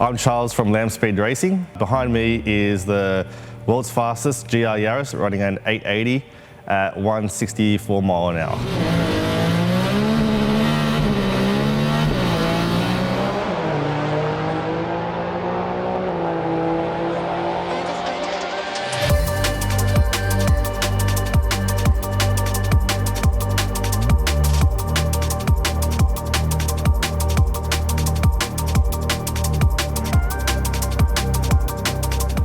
I'm Charles from Lamspeed Racing. Behind me is the world's fastest GR Yaris running an 880 at 164 mile an hour.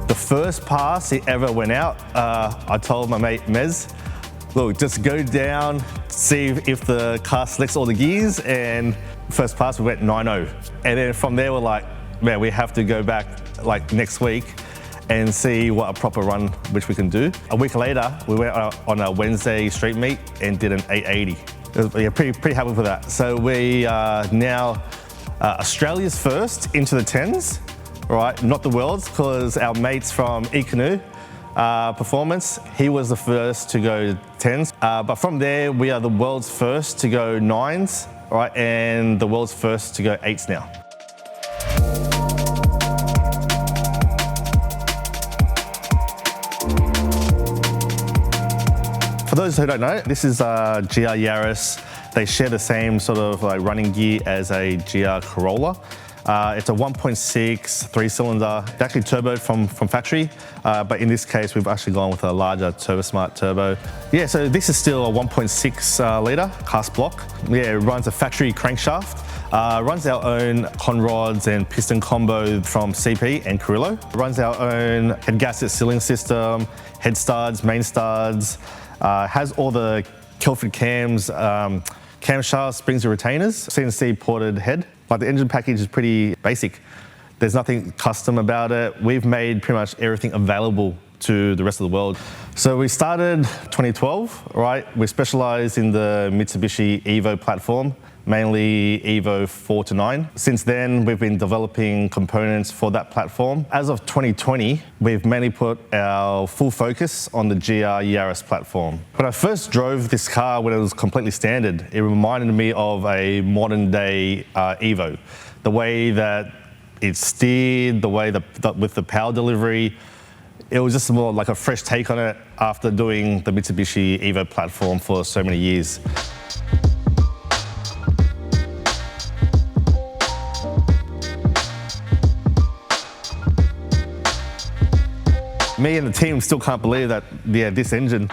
The first pass he ever went out, I told my mate Mez, look, just go down, see if the car selects all the gears, and first pass we went 9.0. And then from there we're like, man, we have to go back like next week and see what a proper run which we can do. A week later, we went on a Wednesday street meet and did an 880. Yeah, pretty happy with that. So we are now Australia's first into the 10s. Right, not the world's, because our mates from eCanoe Performance, he was the first to go 10s. But from there, we are the world's first to go 9s, right, and the world's first to go 8s now. For those who don't know, this is a GR Yaris. They share the same sort of like running gear as a GR Corolla. It's a 1.6 three-cylinder, actually turboed from factory, but in this case we've actually gone with a larger Turbosmart turbo. Yeah, so this is still a 1.6 litre cast block. Yeah, it runs a factory crankshaft, runs our own con rods and piston combo from CP and Carrillo. Runs our own head gasket sealing system, head studs, main studs, has all the Kelford cams, camshafts, springs and retainers, CNC ported head. Like the engine package is pretty basic. There's nothing custom about it. We've made pretty much everything available to the rest of the world. So we started 2012, right? We specialized in the Mitsubishi Evo platform, mainly Evo 4 to 9. Since then, we've been developing components for that platform. As of 2020, we've mainly put our full focus on the GR Yaris platform. When I first drove this car when it was completely standard, it reminded me of a modern day Evo. The way that it steered, the way that with the power delivery, it was just more like a fresh take on it after doing the Mitsubishi Evo platform for so many years. Me and the team still can't believe that this engine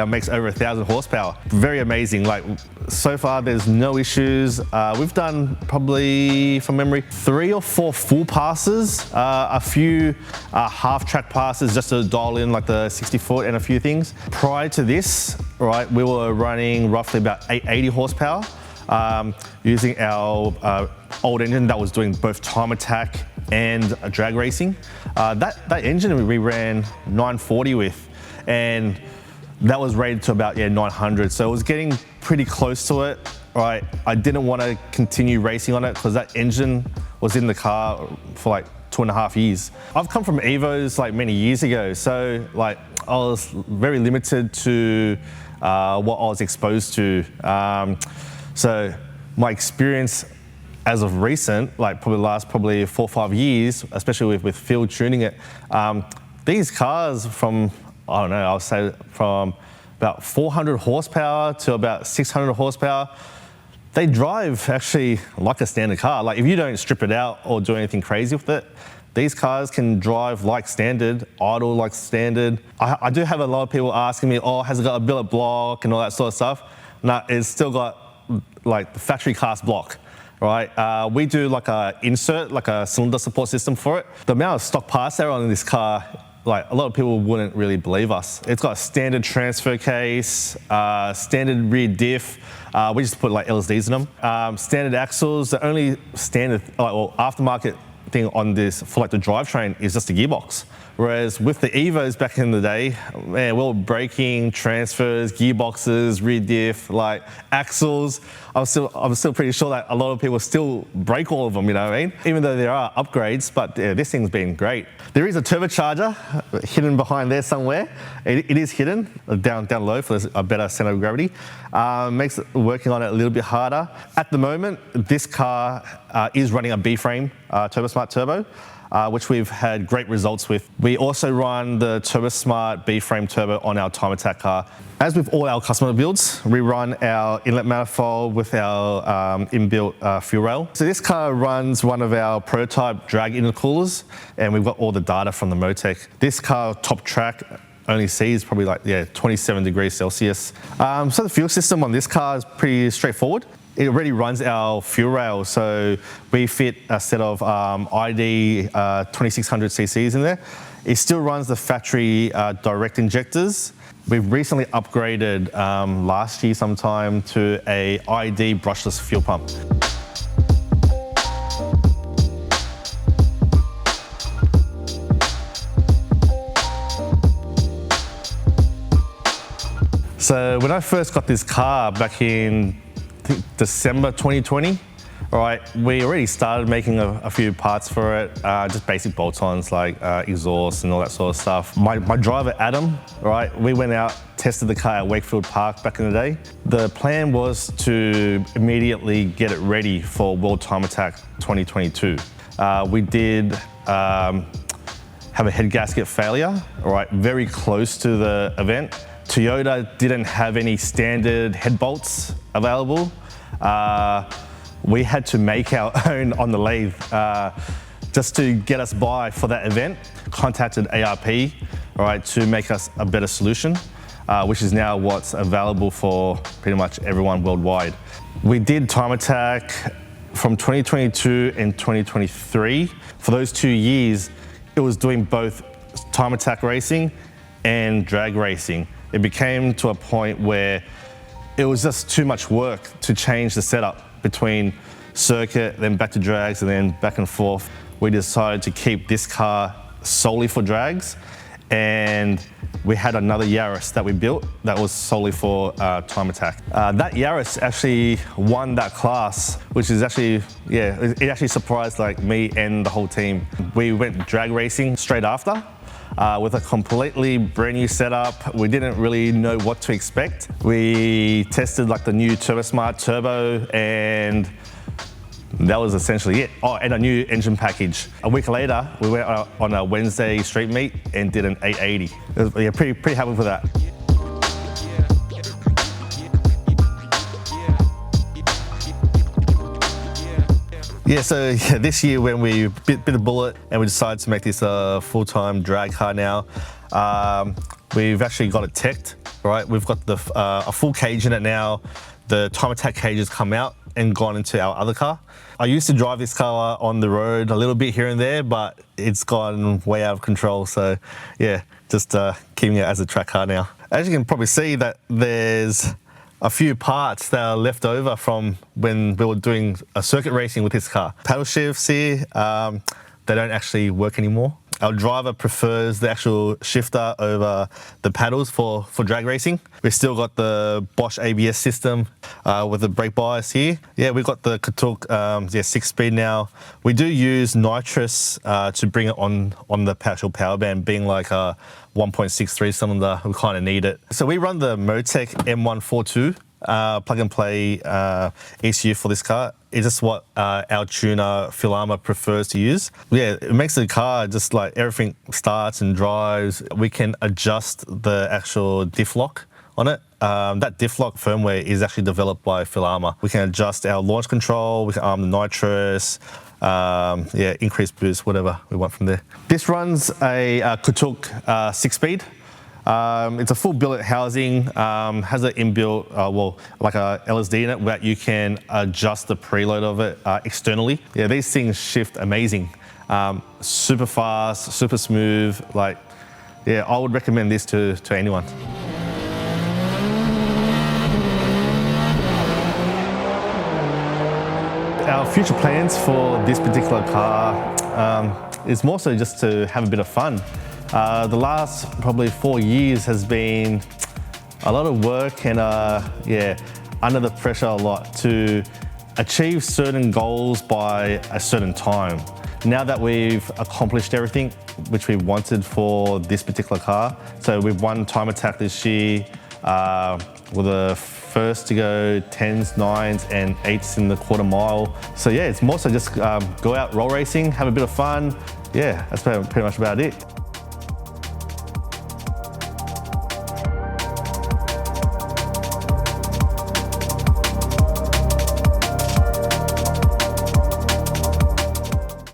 makes over 1,000 horsepower. Very amazing. Like, so far there's no issues. We've done probably, from memory, 3 or 4 full passes, a few half-track passes just to dial in like the 60-foot and a few things. Prior to this, right, we were running roughly about 880 horsepower using our old engine that was doing both time attack and drag racing. That engine we ran 940 with, and that was rated to about 900, so it was getting pretty close to it. Right, I didn't want to continue racing on it because that engine was in the car for like 2.5 years. I've come from Evos like many years ago, so like I was very limited to what I was exposed to. So my experience as of recent, like probably the last 4 or 5 years, especially with field tuning it, these cars from, I don't know, I'll say from about 400 horsepower to about 600 horsepower, they drive actually like a standard car. Like if you don't strip it out or do anything crazy with it, these cars can drive like standard, idle like standard. I do have a lot of people asking me, oh, has it got a billet block and all that sort of stuff? No, it's still got like the factory cast block. Right, we do like a insert, like a cylinder support system for it. The amount of stock parts there on this car, like a lot of people wouldn't really believe us. It's got a standard transfer case, standard rear diff. We just put like LSDs in them. Standard axles. The only standard, well, aftermarket thing on this for like the drivetrain is just the gearbox. Whereas with the Evos back in the day, man, we were braking, transfers, gearboxes, rear diff, like axles. I'm still pretty sure that a lot of people still break all of them, you know what I mean? Even though there are upgrades, but yeah, this thing's been great. There is a turbocharger hidden behind there somewhere. It is hidden down low for a better center of gravity. Makes working on it a little bit harder. At the moment, this car is running a B-frame Turbosmart turbo, which we've had great results with. We also run the Turbosmart B-frame turbo on our WTAC car. As with all our customer builds, we run our inlet manifold with our inbuilt fuel rail. So this car runs one of our prototype drag intercoolers, and we've got all the data from the MoTeC. This car top track only sees probably like 27 degrees Celsius. So the fuel system on this car is pretty straightforward. It already runs our fuel rail, so we fit a set of ID 2600 cc's in there. It still runs the factory direct injectors. We've recently upgraded last year sometime to a ID brushless fuel pump. So when I first got this car back in December 2020, all right, we already started making a few parts for it, just basic bolt-ons like exhaust and all that sort of stuff. My driver, Adam, all right, we went out, tested the car at Wakefield Park back in the day. The plan was to immediately get it ready for World Time Attack 2022. We did have a head gasket failure, all right, very close to the event. Toyota didn't have any standard head bolts available. We had to make our own on the lathe just to get us by for that event. Contacted ARP, all right, to make us a better solution, which is now what's available for pretty much everyone worldwide. We did Time Attack from 2022 and 2023. For those 2 years, it was doing both Time Attack racing and drag racing. It became to a point where it was just too much work to change the setup between circuit, then back to drags, and then back and forth. We decided to keep this car solely for drags, and we had another Yaris that we built that was solely for Time Attack. That Yaris actually won that class, which is actually, it actually surprised like me and the whole team. We went drag racing straight after. With a completely brand new setup. We didn't really know what to expect. We tested like the new Turbosmart turbo, and that was essentially it. Oh, and a new engine package. A week later, we went on a Wednesday street meet and did an 880. Yeah, pretty happy with that. Yeah, so this year when we bit a bullet and we decided to make this a full-time drag car now, we've actually got it teched, right? We've got a full cage in it now. The Time Attack cage has come out and gone into our other car. I used to drive this car on the road a little bit here and there, but it's gone way out of control. So yeah, just keeping it as a track car now. As you can probably see that there's a few parts that are left over from when we were doing a circuit racing with this car. Paddle shifts here, they don't actually work anymore. Our driver prefers the actual shifter over the paddles for drag racing. We've still got the Bosch ABS system with the brake bias here. Yeah, we've got the Katuk 6-speed now. We do use nitrous to bring it on the actual power band, being like a 1.63 cylinder. We kind of need it. So we run the MoTeC M142 plug and play ECU for this car. It's just what our tuner Filama prefers to use. Yeah, it makes the car just like everything starts and drives. We can adjust the actual diff lock on it. That diff lock firmware is actually developed by Filama. We can adjust our launch control, we can arm the nitrous, increase boost, whatever we want from there. This runs a Katuk 6-speed. It's a full billet housing, has an inbuilt, like a LSD in it where you can adjust the preload of it externally. Yeah, these things shift amazing. Super fast, super smooth. Like, yeah, I would recommend this to anyone. Our future plans for this particular car is more so just to have a bit of fun. The last probably 4 years has been a lot of work and under the pressure a lot to achieve certain goals by a certain time. Now that we've accomplished everything which we wanted for this particular car, so we've won Time Attack this year with a first to go 10s, 9s and 8s in the quarter mile. So yeah, it's more so just go out roll racing, have a bit of fun. Yeah, that's pretty much about it.